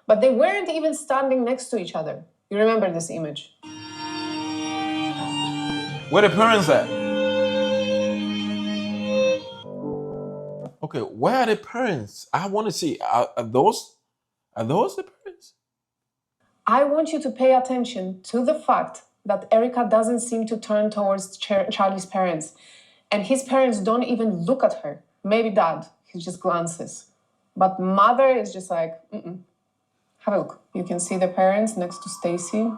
But they weren't even standing next to each other. You remember this image? Where the parents at? Okay, where are the parents? I want to see. Are those the parents? I want you to pay attention to the fact that Erika doesn't seem to turn towards Charlie's parents. And his parents don't even look at her. Maybe dad, he just glances. But mother is just like, mm-mm. Have a look. You can see the parents next to Stacy.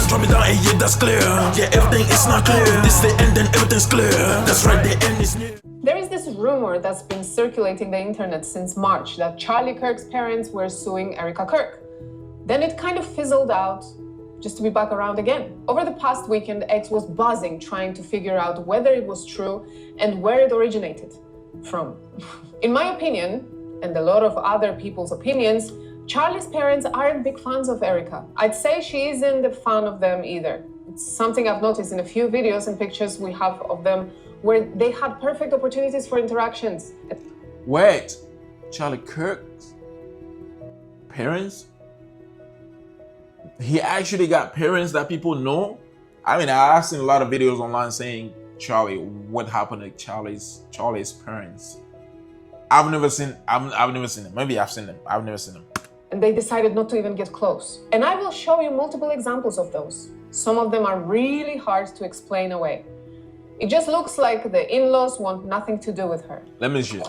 Drop it down and yeah, that's clear. Yeah, everything is not clear. This the end, then everything's clear. That's right, the end is near. There is this rumor that's been circulating the internet since March that Charlie Kirk's parents were suing Erika Kirk. Then it kind of fizzled out, just to be back around again. Over the past weekend, X was buzzing trying to figure out whether it was true and where it originated from. In my opinion, and a lot of other people's opinions, Charlie's parents aren't big fans of Erika. I'd say she isn't a fan of them either. It's something I've noticed in a few videos and pictures we have of them where they had perfect opportunities for interactions. Wait, Charlie Kirk's parents? He actually got parents that people know? I mean, I've seen a lot of videos online saying, Charlie, what happened to Charlie's parents? I've never seen them. Maybe I've seen them. I've never seen them. And they decided not to even get close. And I will show you multiple examples of those. Some of them are really hard to explain away. It just looks like the in-laws want nothing to do with her. Let me see.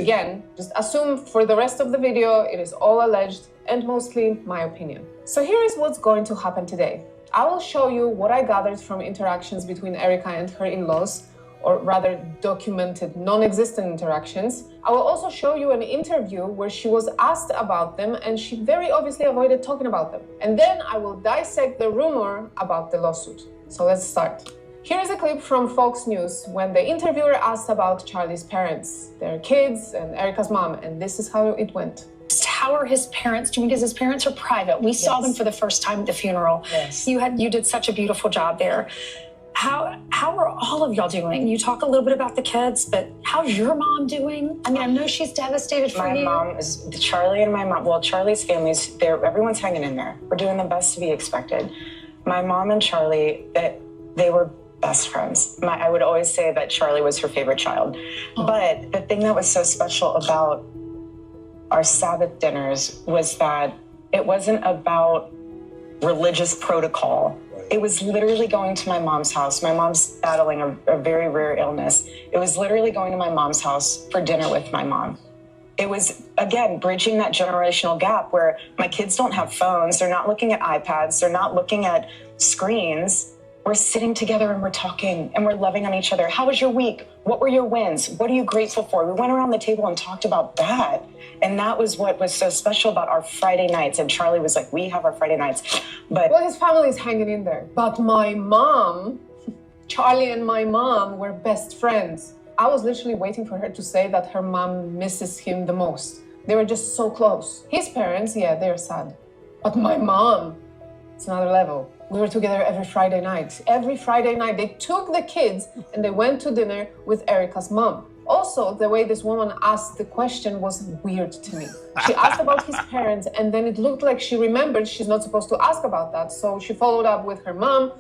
Again, just assume for the rest of the video, it is all alleged and mostly my opinion. So here is what's going to happen today. I will show you what I gathered from interactions between Erika and her in-laws, or rather documented non-existent interactions. I will also show you an interview where she was asked about them and she very obviously avoided talking about them. And then I will dissect the rumor about the lawsuit. So let's start. Here is a clip from Fox News when the interviewer asked about Charlie's parents, their kids, and Erika's mom, and this is how it went. How are his parents doing? Because his parents are private. We saw them for the first time at the funeral. Yes. You did such a beautiful job there. How are all of y'all doing? You talk a little bit about the kids, but how's your mom doing? I mean, I know she's devastated for you. My mom is Charlie and my mom. Well, Charlie's family's there. Everyone's hanging in there. We're doing the best to be expected. My mom and Charlie, they were best friends. I would always say that Charlie was her favorite child. But the thing that was so special about our Sabbath dinners was that it wasn't about religious protocol. It was literally going to my mom's house. My mom's battling a very rare illness. It was literally going to my mom's house for dinner with my mom. It was, again, bridging that generational gap where my kids don't have phones. They're not looking at iPads. They're not looking at screens. We're sitting together and we're talking and we're loving on each other. How was your week? What were your wins? What are you grateful for? We went around the table and talked about that. And that was what was so special about our Friday nights. And Charlie was like, we have our Friday nights. But well, his family is hanging in there. But my mom, Charlie and my mom were best friends. I was literally waiting for her to say that her mom misses him the most. They were just so close. His parents, yeah, they're sad. But my mom, it's another level. We were together every Friday night. Every Friday night, they took the kids and they went to dinner with Erika's mom. Also, the way this woman asked the question was weird to me. She asked about his parents and then it looked like she remembered she's not supposed to ask about that. So she followed up with her mom.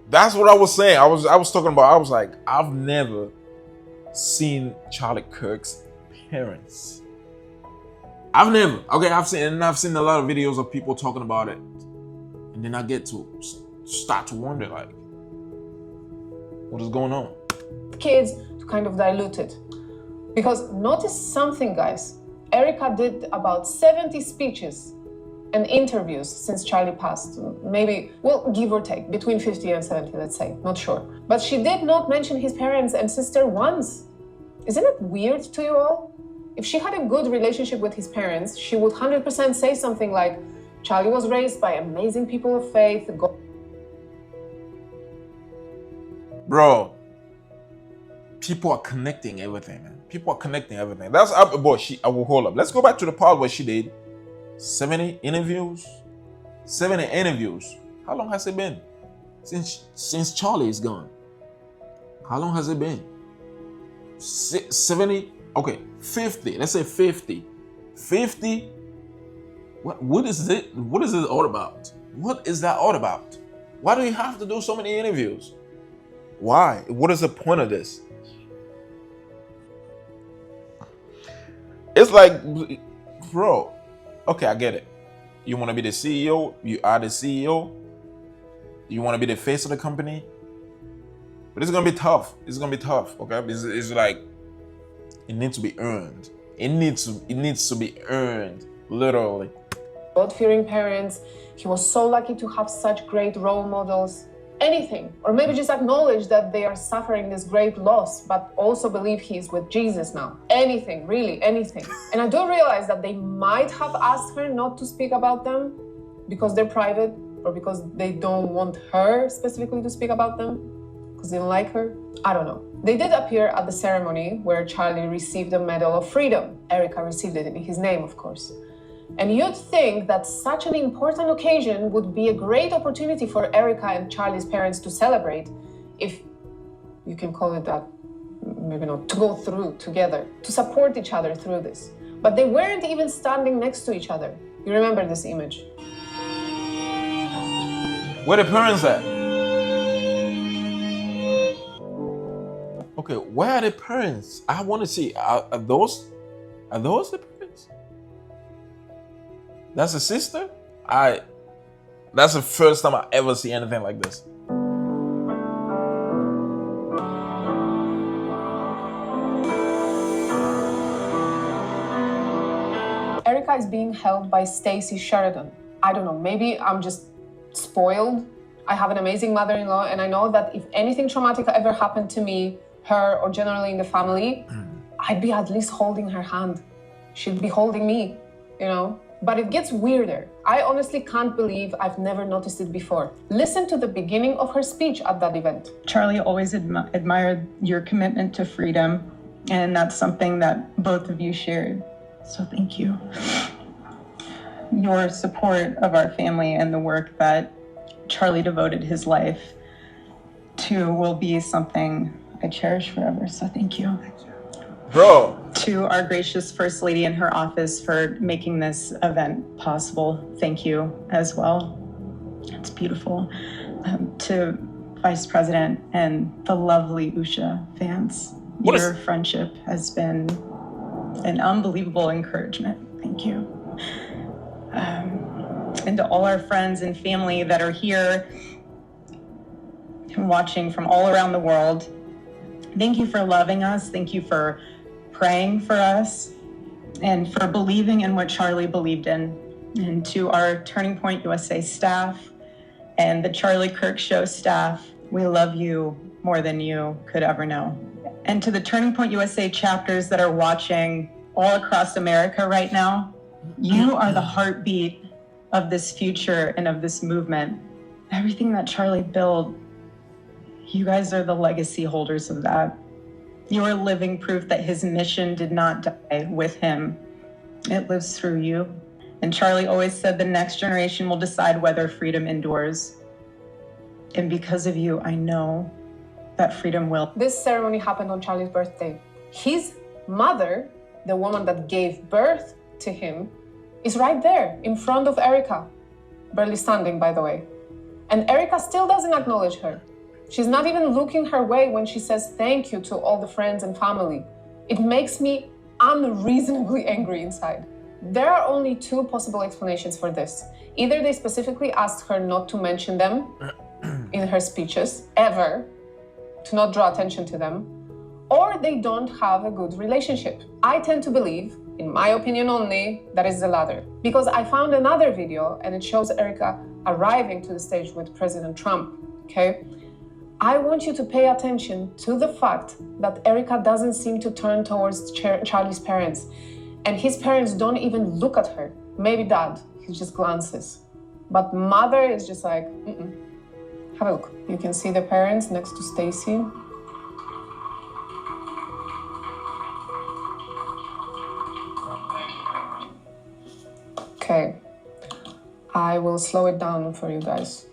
That's what I was saying. I was talking about, I was like, I've never seen Charlie Kirk's parents. I've seen a lot of videos of people talking about it. And then I get to start to wonder, like, what is going on? Kids to kind of dilute it. Because notice something, guys. Erika did about 70 speeches and interviews since Charlie passed. Maybe, well, give or take, between 50 and 70, let's say, not sure. But she did not mention his parents and sister once. Isn't it weird to you all? If she had a good relationship with his parents, she would 100% say something like, Charlie was raised by amazing people of faith. Bro, people are connecting everything, man. People are connecting everything. That's up, boy. I will hold up. Let's go back to the part where she did 70 interviews. 70 interviews. How long has it been since Charlie is gone? How long has it been? 70? Okay, 50. Let's say 50. 50? What is it? What is it all about? What is that all about? Why do you have to do so many interviews? Why? What is the point of this? It's like, bro, okay, I get it. You want to be the CEO, you are the CEO, you want to be the face of the company, but it's going to be tough. It's going to be tough, okay? It's like, it needs to be earned. It needs to be earned, literally. God-fearing parents. He was so lucky to have such great role models. Anything, or maybe just acknowledge that they are suffering this great loss, but also believe he's with Jesus now. Anything, really, anything. And I do realize that they might have asked her not to speak about them because they're private, or because they don't want her specifically to speak about them, because they don't like her. I don't know. They did appear at the ceremony where Charlie received the Medal of Freedom. Erika received it in his name, of course. And you'd think that such an important occasion would be a great opportunity for Erika and Charlie's parents to celebrate, if you can call it that, maybe not, to go through together, to support each other through this. But they weren't even standing next to each other. You remember this image? Where the parents at? Okay, where are the parents? I want to see. Are those the parents? That's a sister? That's the first time I ever see anything like this. Erika is being held by Stacy Sheridan. I don't know, maybe I'm just spoiled. I have an amazing mother-in-law, and I know that if anything traumatic ever happened to me, her, or generally in the family, I'd be at least holding her hand. She'd be holding me, you know? But it gets weirder. I honestly can't believe I've never noticed it before. Listen to the beginning of her speech at that event. Charlie always admired your commitment to freedom, and that's something that both of you shared. So thank you. Your support of our family and the work that Charlie devoted his life to will be something I cherish forever. So thank you. Bro. To our gracious First Lady in her office for making this event possible. Thank you as well. It's beautiful. To Vice President and the lovely Usha fans. Your friendship has been an unbelievable encouragement. Thank you. And to all our friends and family that are here and watching from all around the world, thank you for loving us. Thank you for praying for us and for believing in what Charlie believed in. And to our Turning Point USA staff and the Charlie Kirk Show staff, we love you more than you could ever know. And to the Turning Point USA chapters that are watching all across America right now, you are the heartbeat of this future and of this movement. Everything that Charlie built, you guys are the legacy holders of that. You are living proof that his mission did not die with him. It lives through you. And Charlie always said the next generation will decide whether freedom endures. And because of you, I know that freedom will. This ceremony happened on Charlie's birthday. His mother, the woman that gave birth to him, is right there in front of Erika. Barely standing, by the way. And Erika still doesn't acknowledge her. She's not even looking her way when she says thank you to all the friends and family. It makes me unreasonably angry inside. There are only two possible explanations for this. Either they specifically asked her not to mention them in her speeches, ever, to not draw attention to them, or they don't have a good relationship. I tend to believe, in my opinion only, that is the latter. Because I found another video and it shows Erika arriving to the stage with President Trump, okay? I want you to pay attention to the fact that Erika doesn't seem to turn towards Charlie's parents. And his parents don't even look at her. Maybe dad, he just glances. But mother is just like, Have a look. You can see the parents next to Stacy. Okay. I will slow it down for you guys.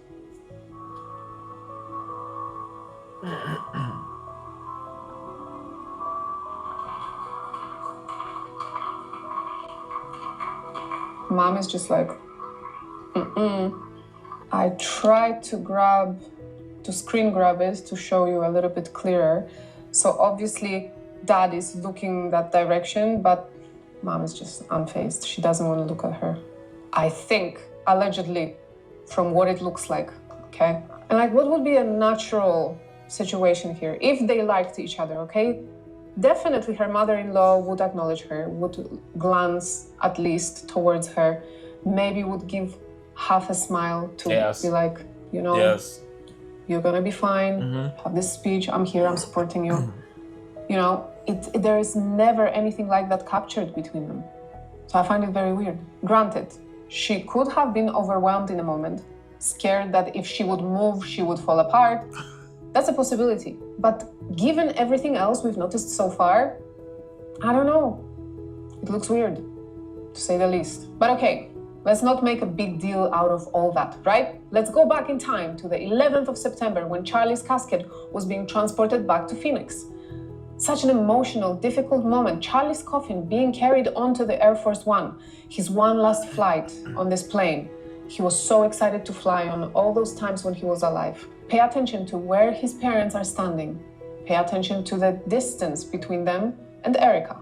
Mom is just like, I tried to screen grab it to show you a little bit clearer. So obviously Dad is looking that direction, but Mom is just unfazed. She doesn't want to look at her. I think, allegedly, from what it looks like, okay? And like, what would be a natural situation here if they liked each other, okay? Definitely her mother-in-law would acknowledge her, would glance at least towards her, maybe would give half a smile to be like, you know, you're gonna be fine, have this speech, I'm here, I'm supporting you. You know, there is never anything like that captured between them. So I find it very weird. Granted, she could have been overwhelmed in a moment, scared that if she would move, she would fall apart. That's a possibility. But given everything else we've noticed so far, I don't know. It looks weird, to say the least. But okay, let's not make a big deal out of all that, right? Let's go back in time to the 11th of September when Charlie's casket was being transported back to Phoenix. Such an emotional, difficult moment. Charlie's coffin being carried onto the Air Force One, his one last flight on this plane. He was so excited to fly on all those times when he was alive. Pay attention to where his parents are standing. Pay attention to the distance between them and Erika.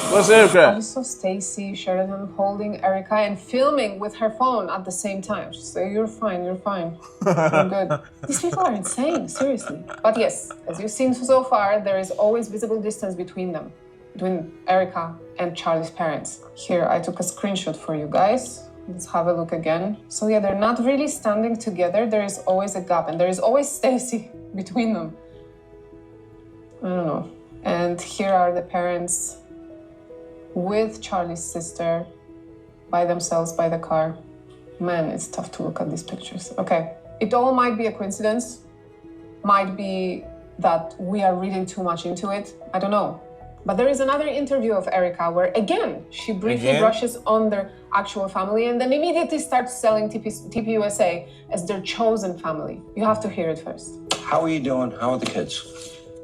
What's Erika? Also, Stacy Sheridan holding Erika and filming with her phone at the same time. She's like, you're fine, you're fine. You're good. These people are insane, seriously. But yes, as you've seen so far, there is always visible distance between them, between Erika and Charlie's parents. Here, I took a screenshot for you guys. Let's have a look again. So yeah, they're not really standing together. There is always a gap, and there is always Stacy between them. I don't know. And here are the parents with Charlie's sister by themselves by the car. Man, it's tough to look at these pictures. Okay, it all might be a coincidence. Might be that we are reading too much into it. I don't know. But there is another interview of Erika where, again, she briefly brushes on their actual family and then immediately starts selling TPUSA as their chosen family. You have to hear it first. How are you doing? How are the kids?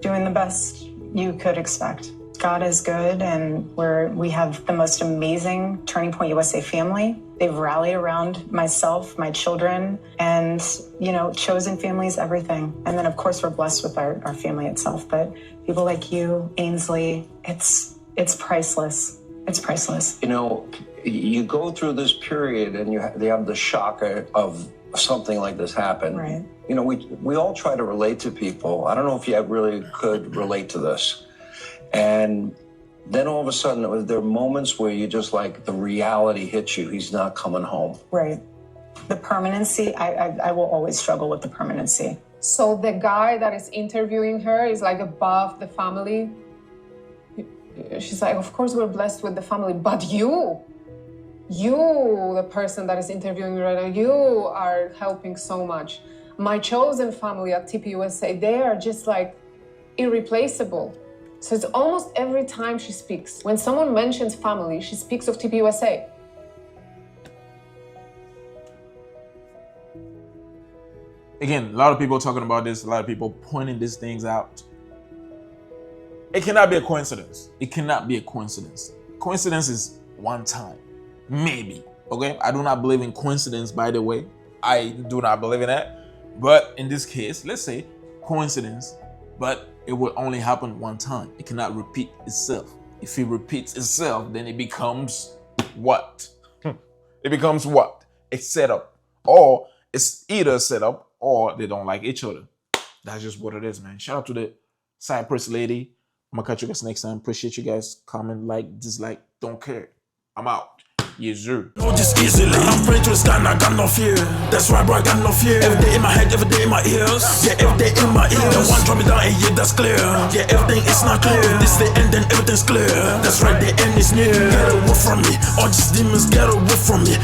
Doing the best you could expect. God is good, and we have the most amazing Turning Point USA family. They've rallied around myself, my children, and, you know, chosen family is everything. And then, of course, we're blessed with our family itself. But people like you, Ainsley, it's priceless. It's priceless. You know, you go through this period and they have the shock of something like this happen. Right. You know, we all try to relate to people. I don't know if you really could relate to this. And then all of a sudden, there are moments where you just like, the reality hits you. He's not coming home. Right. The permanency, I will always struggle with the permanency. So the guy that is interviewing her is like above the family. She's like, of course we're blessed with the family, but you, the person that is interviewing me right now, you are helping so much. My chosen family at TPUSA, they are just like irreplaceable. So it's almost every time she speaks. When someone mentions family, she speaks of TPUSA. Again, a lot of people talking about this, a lot of people pointing these things out. It cannot be a coincidence. It cannot be a coincidence. Coincidence is one time, maybe, okay? I do not believe in coincidence, by the way. I do not believe in that. But in this case, let's say coincidence, but it will only happen one time. It cannot repeat itself. If it repeats itself, then it becomes what? It becomes what? A setup. Or it's either a setup or they don't like each other. That's just what it is, man. Shout out to the Cypress lady. I'm gonna catch you guys next time. Appreciate you guys. Comment, like, dislike, don't care. I'm out. Yes, sir. Know this easily. I'm praying to the sky and I got no fear. That's right, bro, I got no fear. Every day in my head, every day in my ears. Yeah, every day in my ears. The one drop me down and yeah, that's clear. Yeah, everything is not clear. This the end, then everything's clear. That's right, the end is near. Get away from me. All these demons, get away from me.